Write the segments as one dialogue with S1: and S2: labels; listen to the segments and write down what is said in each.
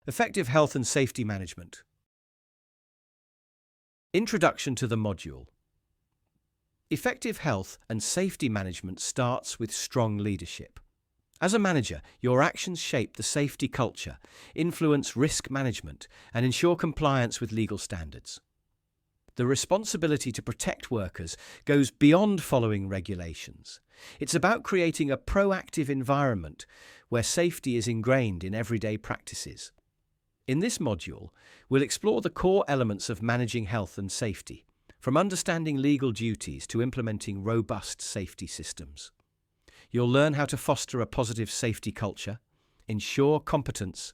S1: Effective health and safety management. Introduction to the module. Effective health and safety management starts with strong leadership. As a manager, your actions shape the safety culture, influence risk management, and ensure compliance with legal standards. The responsibility to protect workers goes beyond following regulations. It's about creating a proactive environment where safety is ingrained in everyday practices. In this module, we'll explore the core elements of managing health and safety, from understanding legal duties to implementing robust safety systems. You'll learn how to foster a positive safety culture, ensure competence,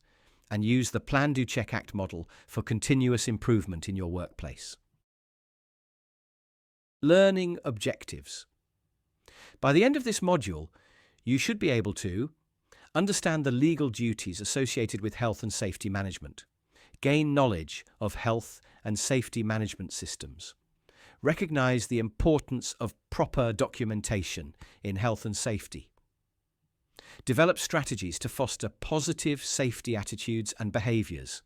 S1: and use the Plan, Do, Check, Act model for continuous improvement in your workplace. Learning objectives. By the end of this module, you should be able to understand the legal duties associated with health and safety management, gain knowledge of health and safety management systems, recognize the importance of proper documentation in health and safety, develop strategies to foster positive safety attitudes and behaviors,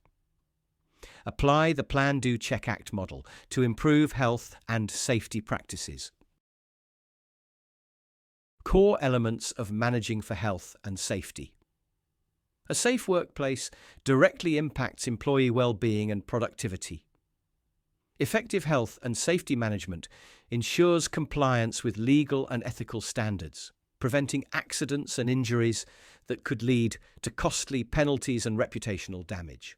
S1: apply the Plan, Do, Check, Act model to improve health and safety practices. Core elements of managing for health and safety. A safe workplace directly impacts employee well-being and productivity. Effective health and safety management ensures compliance with legal and ethical standards, preventing accidents and injuries that could lead to costly penalties and reputational damage.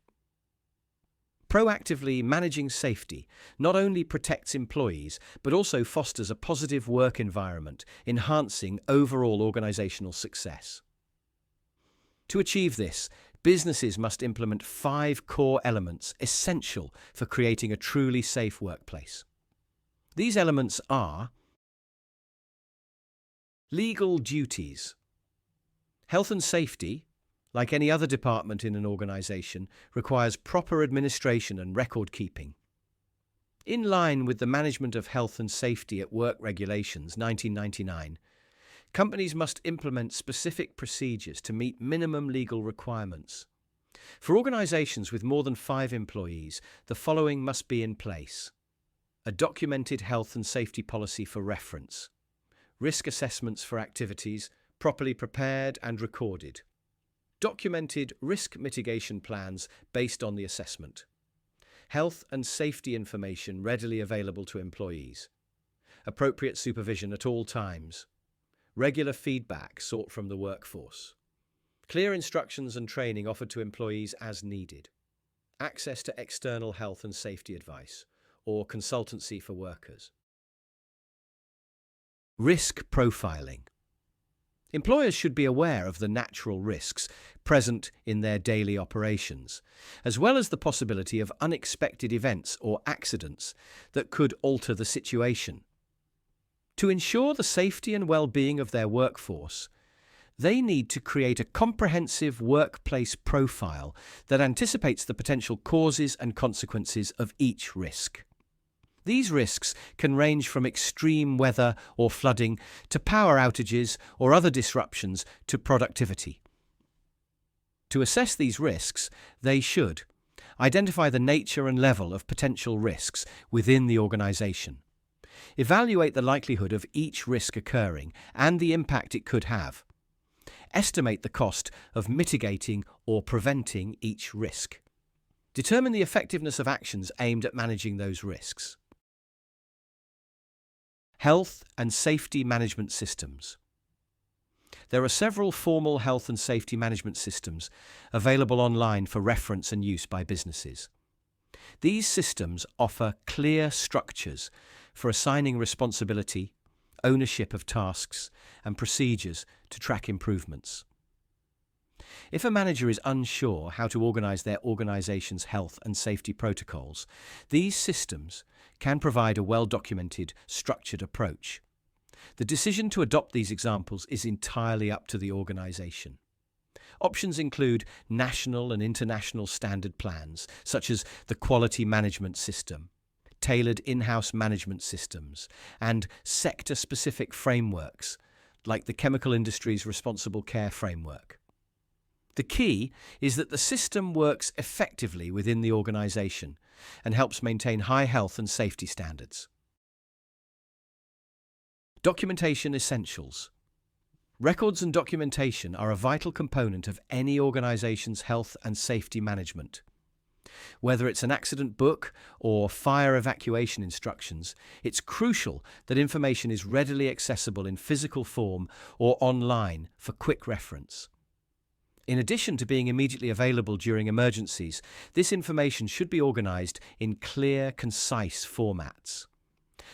S1: Proactively managing safety not only protects employees, but also fosters a positive work environment, enhancing overall organizational success. To achieve this, businesses must implement 5 core elements essential for creating a truly safe workplace. These elements are: legal duties. Health and safety, like any other department in an organization, requires proper administration and record keeping. In line with the Management of Health and Safety at Work Regulations 1999, companies must implement specific procedures to meet minimum legal requirements. For organizations with more than 5 employees, the following must be in place: a documented health and safety policy for reference, risk assessments for activities properly prepared and recorded, documented risk mitigation plans based on the assessment, health and safety information readily available to employees, appropriate supervision at all times, regular feedback sought from the workforce, clear instructions and training offered to employees as needed, access to external health and safety advice or consultancy for workers. Risk profiling. Employers should be aware of the natural risks present in their daily operations, as well as the possibility of unexpected events or accidents that could alter the situation. To ensure the safety and well-being of their workforce, they need to create a comprehensive workplace profile that anticipates the potential causes and consequences of each risk. These risks can range from extreme weather or flooding to power outages or other disruptions to productivity. To assess these risks, they should identify the nature and level of potential risks within the organization, evaluate the likelihood of each risk occurring and the impact it could have, estimate the cost of mitigating or preventing each risk, determine the effectiveness of actions aimed at managing those risks. Health and safety management systems. There are several formal health and safety management systems available online for reference and use by businesses. These systems offer clear structures for assigning responsibility, ownership of tasks, and procedures to track improvements. If a manager is unsure how to organize their organization's health and safety protocols, these systems can provide a well-documented, structured approach. The decision to adopt these examples is entirely up to the organization. Options include national and international standard plans, such as the Quality Management System, tailored in-house management systems, and sector-specific frameworks, like the chemical industry's Responsible Care Framework. The key is that the system works effectively within the organization and helps maintain high health and safety standards. Documentation essentials. Records and documentation are a vital component of any organization's health and safety management. Whether it's an accident book or fire evacuation instructions, it's crucial that information is readily accessible in physical form or online for quick reference. In addition to being immediately available during emergencies, this information should be organized in clear, concise formats.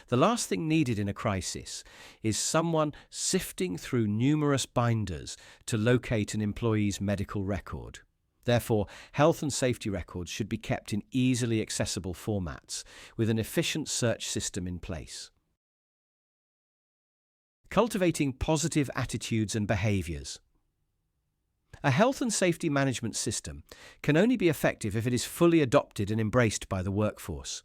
S1: The last thing needed in a crisis is someone sifting through numerous binders to locate an employee's medical record. Therefore, health and safety records should be kept in easily accessible formats with an efficient search system in place. Cultivating positive attitudes and behaviors. A health and safety management system can only be effective if it is fully adopted and embraced by the workforce.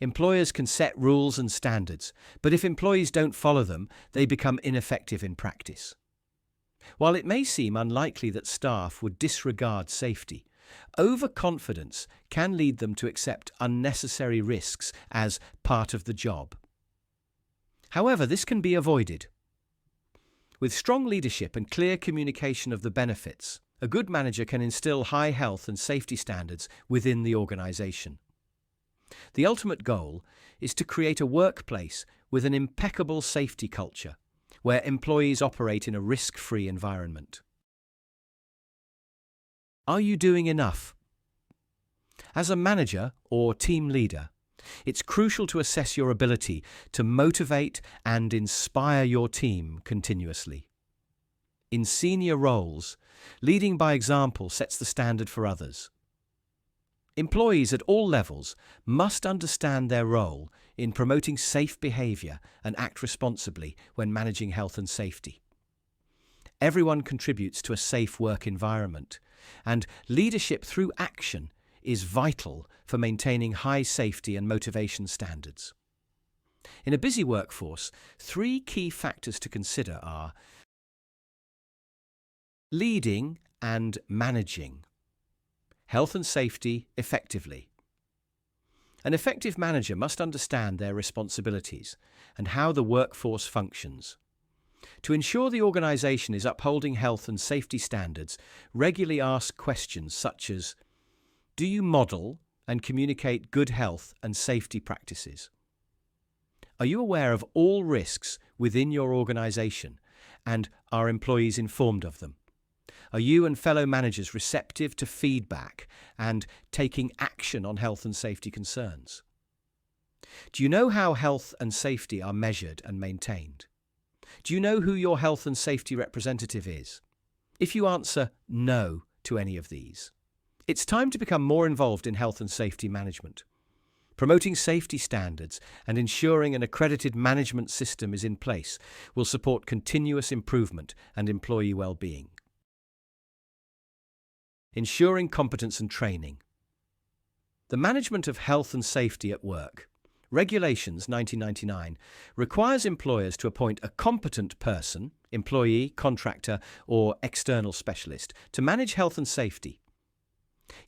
S1: Employers can set rules and standards, but if employees don't follow them, they become ineffective in practice. While it may seem unlikely that staff would disregard safety, overconfidence can lead them to accept unnecessary risks as part of the job. However, this can be avoided. With strong leadership and clear communication of the benefits, a good manager can instill high health and safety standards within the organization. The ultimate goal is to create a workplace with an impeccable safety culture, where employees operate in a risk-free environment. Are you doing enough? As a manager or team leader, it's crucial to assess your ability to motivate and inspire your team continuously. In senior roles, leading by example sets the standard for others. Employees at all levels must understand their role in promoting safe behaviour and act responsibly when managing health and safety. Everyone contributes to a safe work environment, and leadership through action is vital for maintaining high safety and motivation standards. In a busy workforce, 3 key factors to consider are leading and managing health and safety effectively. An effective manager must understand their responsibilities and how the workforce functions. To ensure the organisation is upholding health and safety standards, regularly ask questions such as, do you model and communicate good health and safety practices? Are you aware of all risks within your organisation, and are employees informed of them? Are you and fellow managers receptive to feedback and taking action on health and safety concerns? Do you know how health and safety are measured and maintained? Do you know who your health and safety representative is? If you answer no to any of these, it's time to become more involved in health and safety management. Promoting safety standards and ensuring an accredited management system is in place will support continuous improvement and employee well-being. Ensuring competence and training. The Management of Health and Safety at Work, Regulations 1999, requires employers to appoint a competent person, employee, contractor, or external specialist, to manage health and safety.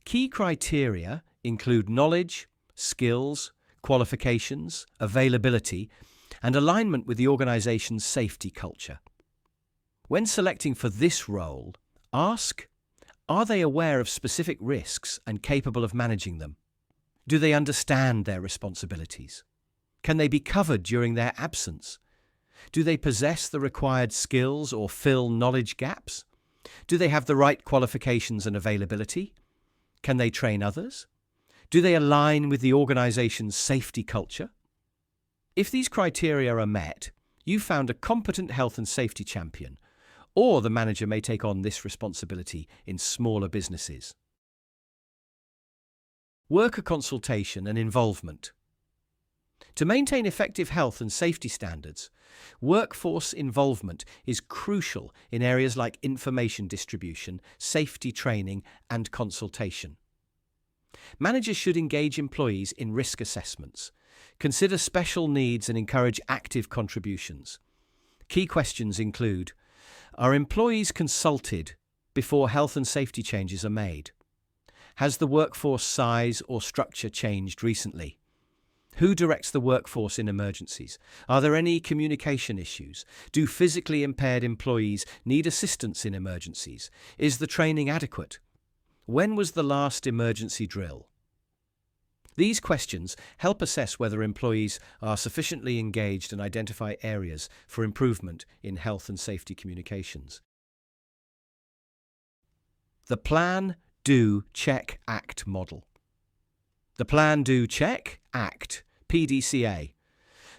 S1: Key criteria include knowledge, skills, qualifications, availability, and alignment with the organization's safety culture. When selecting for this role, ask, are they aware of specific risks and capable of managing them? Do they understand their responsibilities? Can they be covered during their absence? Do they possess the required skills or fill knowledge gaps? Do they have the right qualifications and availability? Can they train others? Do they align with the organization's safety culture? If these criteria are met, you've found a competent health and safety champion, or the manager may take on this responsibility in smaller businesses. Worker consultation and involvement. To maintain effective health and safety standards, workforce involvement is crucial in areas like information distribution, safety training, and consultation. Managers should engage employees in risk assessments, consider special needs, and encourage active contributions. Key questions include, are employees consulted before health and safety changes are made? Has the workforce size or structure changed recently? Who directs the workforce in emergencies? Are there any communication issues? Do physically impaired employees need assistance in emergencies? Is the training adequate? When was the last emergency drill? These questions help assess whether employees are sufficiently engaged and identify areas for improvement in health and safety communications. The Plan, Do, Check, Act model. The Plan, Do, Check, Act (PDCA)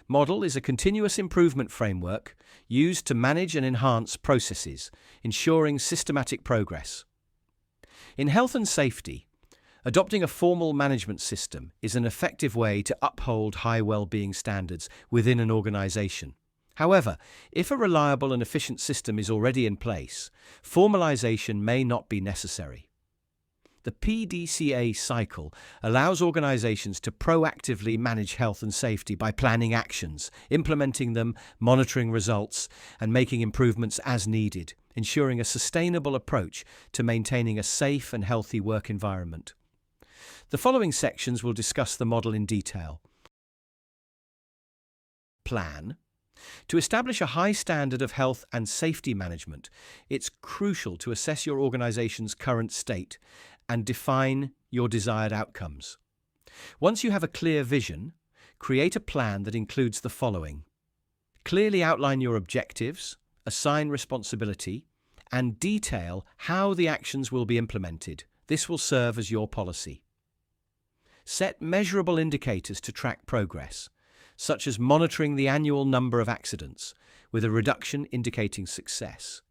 S1: model is a continuous improvement framework used to manage and enhance processes, ensuring systematic progress. In health and safety, adopting a formal management system is an effective way to uphold high well-being standards within an organization. However, if a reliable and efficient system is already in place, formalization may not be necessary. The PDCA cycle allows organizations to proactively manage health and safety by planning actions, implementing them, monitoring results, and making improvements as needed, ensuring a sustainable approach to maintaining a safe and healthy work environment. The following sections will discuss the model in detail. Plan. To establish a high standard of health and safety management, it's crucial to assess your organization's current state and define your desired outcomes. Once you have a clear vision, create a plan that includes the following. Clearly outline your objectives, assign responsibility, and detail how the actions will be implemented. This will serve as your policy. Set measurable indicators to track progress, such as monitoring the annual number of accidents, with a reduction indicating success.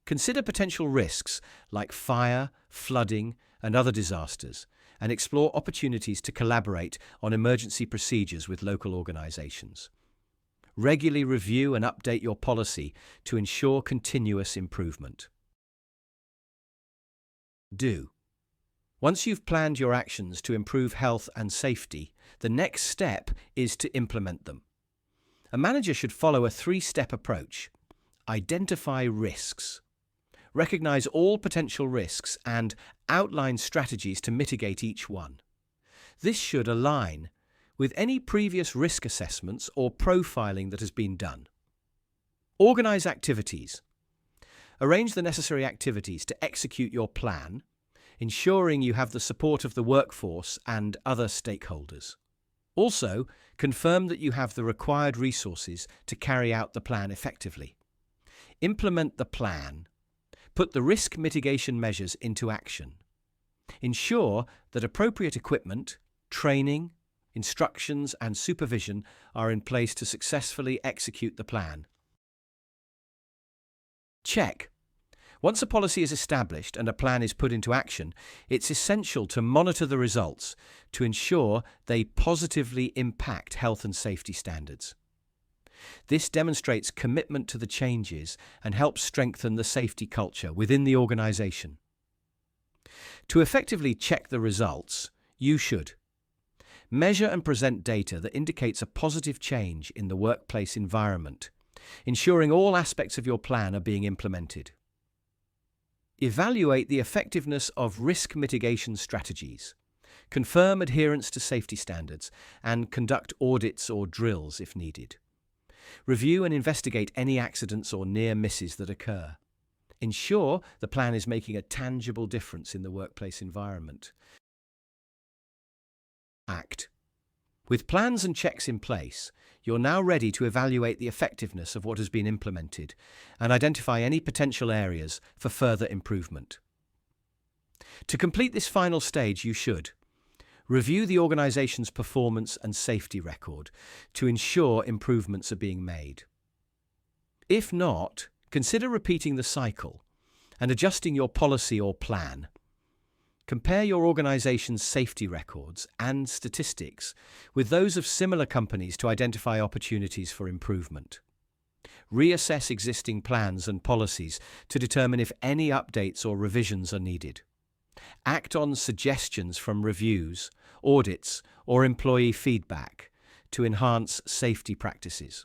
S1: Consider potential risks like fire, flooding, and other disasters, and explore opportunities to collaborate on emergency procedures with local organizations. Regularly review and update your policy to ensure continuous improvement. Do. Once you've planned your actions to improve health and safety, the next step is to implement them. A manager should follow a three-step approach. Identify risks. Recognize all potential risks and outline strategies to mitigate each one. This should align with any previous risk assessments or profiling that has been done. Organize activities. Arrange the necessary activities to execute your plan, ensuring you have the support of the workforce and other stakeholders. Also, confirm that you have the required resources to carry out the plan effectively. Implement the plan. Put the risk mitigation measures into action. Ensure that appropriate equipment, training, instructions, and supervision are in place to successfully execute the plan. Check. Once a policy is established and a plan is put into action, it's essential to monitor the results to ensure they positively impact health and safety standards. This demonstrates commitment to the changes and helps strengthen the safety culture within the organization. To effectively check the results, you should measure and present data that indicates a positive change in the workplace environment, ensuring all aspects of your plan are being implemented. Evaluate the effectiveness of risk mitigation strategies. Confirm adherence to safety standards and conduct audits or drills if needed. Review and investigate any accidents or near misses that occur. Ensure the plan is making a tangible difference in the workplace environment. Act. With plans and checks in place, you're now ready to evaluate the effectiveness of what has been implemented and identify any potential areas for further improvement. To complete this final stage, you should review the organization's performance and safety record to ensure improvements are being made. If not, consider repeating the cycle and adjusting your policy or plan. Compare your organization's safety records and statistics with those of similar companies to identify opportunities for improvement. Reassess existing plans and policies to determine if any updates or revisions are needed. Act on suggestions from reviews, audits, or employee feedback to enhance safety practices.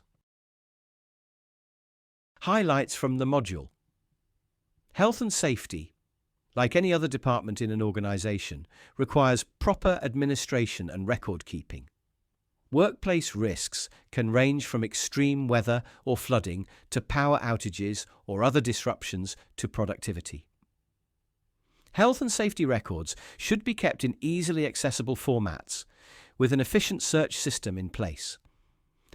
S1: Highlights from the module. Health and safety, like any other department in an organization, requires proper administration and record keeping. Workplace risks can range from extreme weather or flooding to power outages or other disruptions to productivity. Health and safety records should be kept in easily accessible formats, with an efficient search system in place.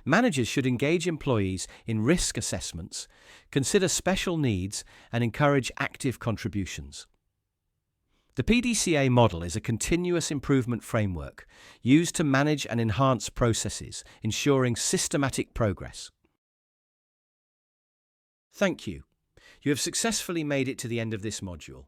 S1: Managers should engage employees in risk assessments, consider special needs, and encourage active contributions. The PDCA model is a continuous improvement framework used to manage and enhance processes, ensuring systematic progress. Thank you. You have successfully made it to the end of this module.